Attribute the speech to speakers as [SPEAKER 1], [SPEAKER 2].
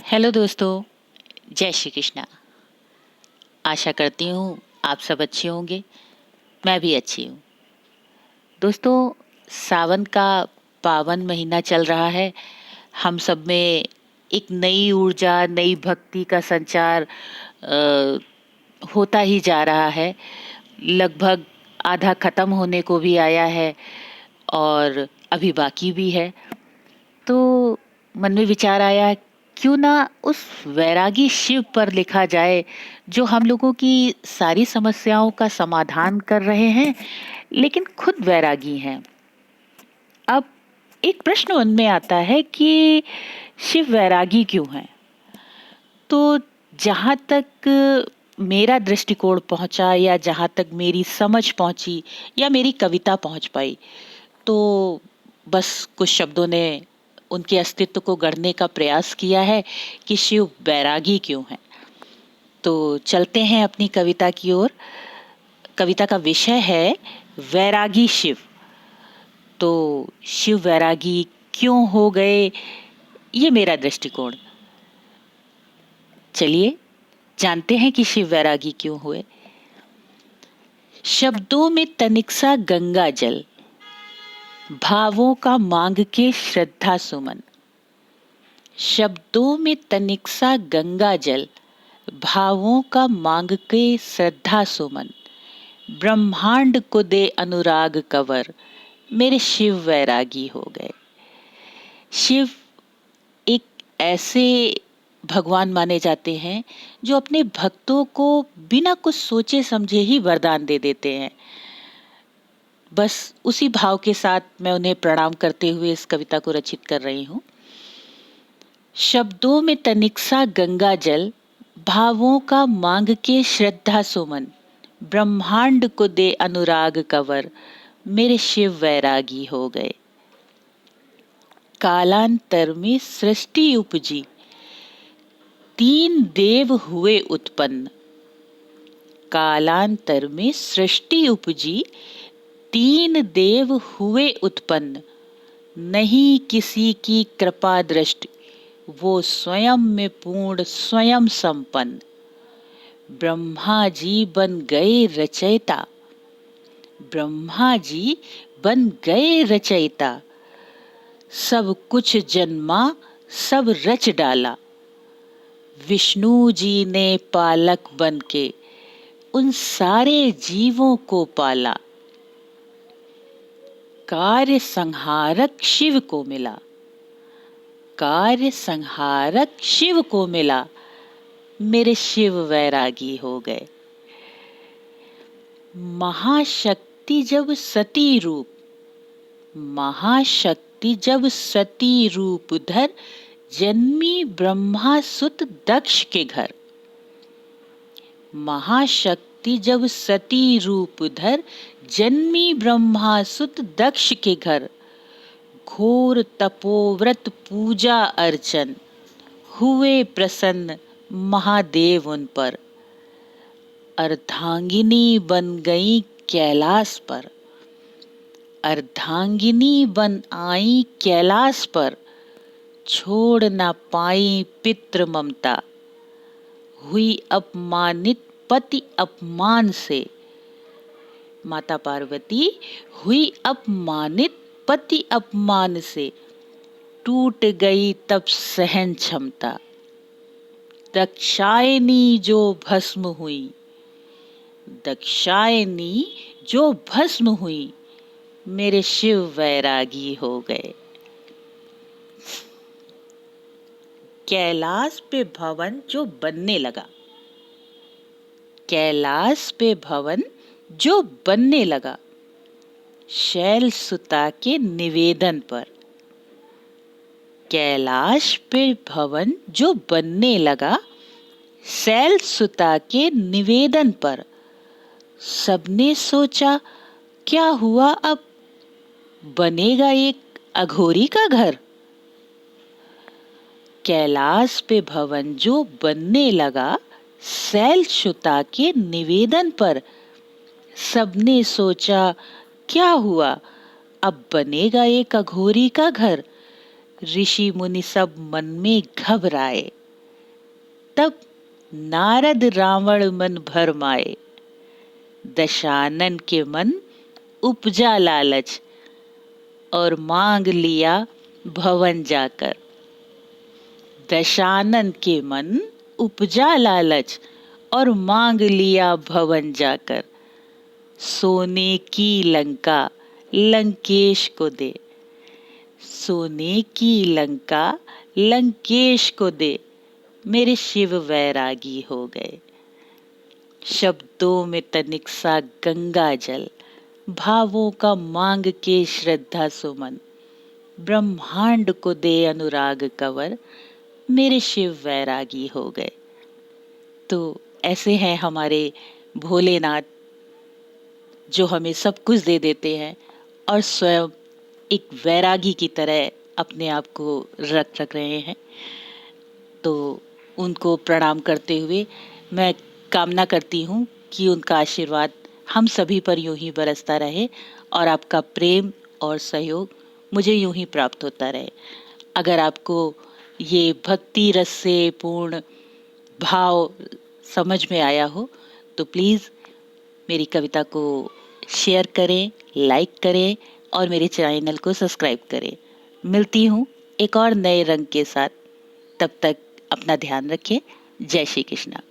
[SPEAKER 1] Hello दोस्तों, जय श्री कृष्णा। आशा करती हूँ आप सब अच्छे होंगे। मैं भी अच्छी हूँ। दोस्तों, सावन का पावन महीना चल रहा है। हम सब में एक नई ऊर्जा, नई भक्ति का संचार अ, होता ही जा रहा है। लगभग आधा खत्म होने को भी आया है और अभी बाकी भी है। तो मन में विचार आया, क्यों ना उस वैरागी शिव पर लिखा जाए जो हम लोगों की सारी समस्याओं का समाधान कर रहे हैं, लेकिन खुद वैरागी हैं। अब एक प्रश्न मन में आता है कि शिव वैरागी क्यों हैं? तो जहाँ तक मेरा दृष्टिकोण पहुंचा या जहाँ तक मेरी समझ पहुंची या मेरी कविता पहुंच पाई, तो बस कुछ शब्दों ने उनके अस्तित्व को गढ़ने का प्रयास किया है कि शिव बैरागी क्यों है। तो चलते हैं अपनी कविता की ओर। कविता का विषय है वैरागी शिव। तो शिव वैरागी क्यों हो गए, ये मेरा दृष्टिकोण। चलिए जानते हैं कि शिव वैरागी क्यों हुए। शब्दों में तनिक सा गंगा जल, भावों का मांग के श्रद्धा सुमन। शब्दों में तनिक सा गंगा जल, भावों का मांग के श्रद्धा सुमन। ब्रह्मांड को दे अनुराग कवर, मेरे शिव वैरागी हो गए। शिव एक ऐसे भगवान माने जाते हैं जो अपने भक्तों को बिना कुछ सोचे समझे ही वरदान दे देते हैं। बस उसी भाव के साथ मैं उन्हें प्रणाम करते हुए इस कविता को रचित कर रही हूँ। शब्दों में तनिक सा गंगा जल, भावों का मांग के श्रद्धा सुमन। ब्रह्मांड को दे अनुराग कवर, मेरे शिव वैरागी हो गए। कालांतर में सृष्टि उपजी, तीन देव हुए उत्पन्न। कालांतर में सृष्टि उपजी, तीन देव हुए उत्पन्न। नहीं किसी की कृपा दृष्टि, वो स्वयं में पूर्ण स्वयं संपन्न। ब्रह्मा जी बन गए रचयिता, ब्रह्मा जी बन गए रचयिता। सब कुछ जन्मा, सब रच डाला। विष्णु जी ने पालक बन के उन सारे जीवों को पाला। कार्य संहारक शिव को मिला, कार्य संहारक शिव को मिला। मेरे शिव वैरागी हो गए। महाशक्ति जब सती रूप, महाशक्ति जब सती रूप धर, जन्मी ब्रह्मा सुत दक्ष के घर। महाशक्ति जब सती रूप धर, जन्मी ब्रह्मा सुत दक्ष के घर। घोर तपोव्रत पूजा अर्चन, हुए प्रसन्न महादेव उन पर। अर्धांगिनी बन गई कैलाश पर, अर्धांगिनी बन आई कैलाश पर। छोड़ ना पाई पितृ ममता, हुई अपमानित पति अपमान से। माता पार्वती हुई अपमानित पति अपमान से। टूट गई तब सहन क्षमता, दक्षायनी जो भस्म हुई, दक्षायनी जो भस्म हुई। मेरे शिव वैरागी हो गए। कैलाश पे भवन जो बनने लगा, कैलाश पे भवन जो बनने लगा। शैल सुता के निवेदन पर, कैलाश पे भवन जो बनने लगा। शैल सुता के निवेदन पर। सबने सोचा क्या हुआ अब, बनेगा एक अघोरी का घर। कैलाश पे भवन जो बनने लगा, शैल सुता के निवेदन पर। सबने सोचा क्या हुआ, अब बनेगा एक अघोरी का घर। ऋषि मुनि सब मन में घबराए, तब नारद रावण मन भरमाए, दशानन के मन उपजा लालच, और मांग लिया भवन जाकर। दशानन के मन उपजा लालच, और मांग लिया भवन जाकर। सोने की लंका लंकेश को दे, सोने की लंका लंकेश को दे, मेरे शिव वैरागी हो गए। शब्दों में तनिक सा गंगा जल, भावों का मांग के श्रद्धा सुमन, ब्रह्मांड को दे अनुराग कवर, मेरे शिव वैरागी हो गए। तो ऐसे हैं हमारे भोलेनाथ, जो हमें सब कुछ दे देते हैं और स्वयं एक वैरागी की तरह अपने आप को रख रहे हैं। तो उनको प्रणाम करते हुए मैं कामना करती हूँ कि उनका आशीर्वाद हम सभी पर यूं ही बरसता रहे और आपका प्रेम और सहयोग मुझे यूं ही प्राप्त होता रहे। अगर आपको ये भक्ति रस से पूर्ण भाव समझ में आया हो तो प्लीज़ मेरी कविता को शेयर करें, लाइक करें और मेरे चैनल को सब्सक्राइब करें। मिलती हूँ एक और नए रंग के साथ, तब तक अपना ध्यान रखें। जय श्री कृष्णा।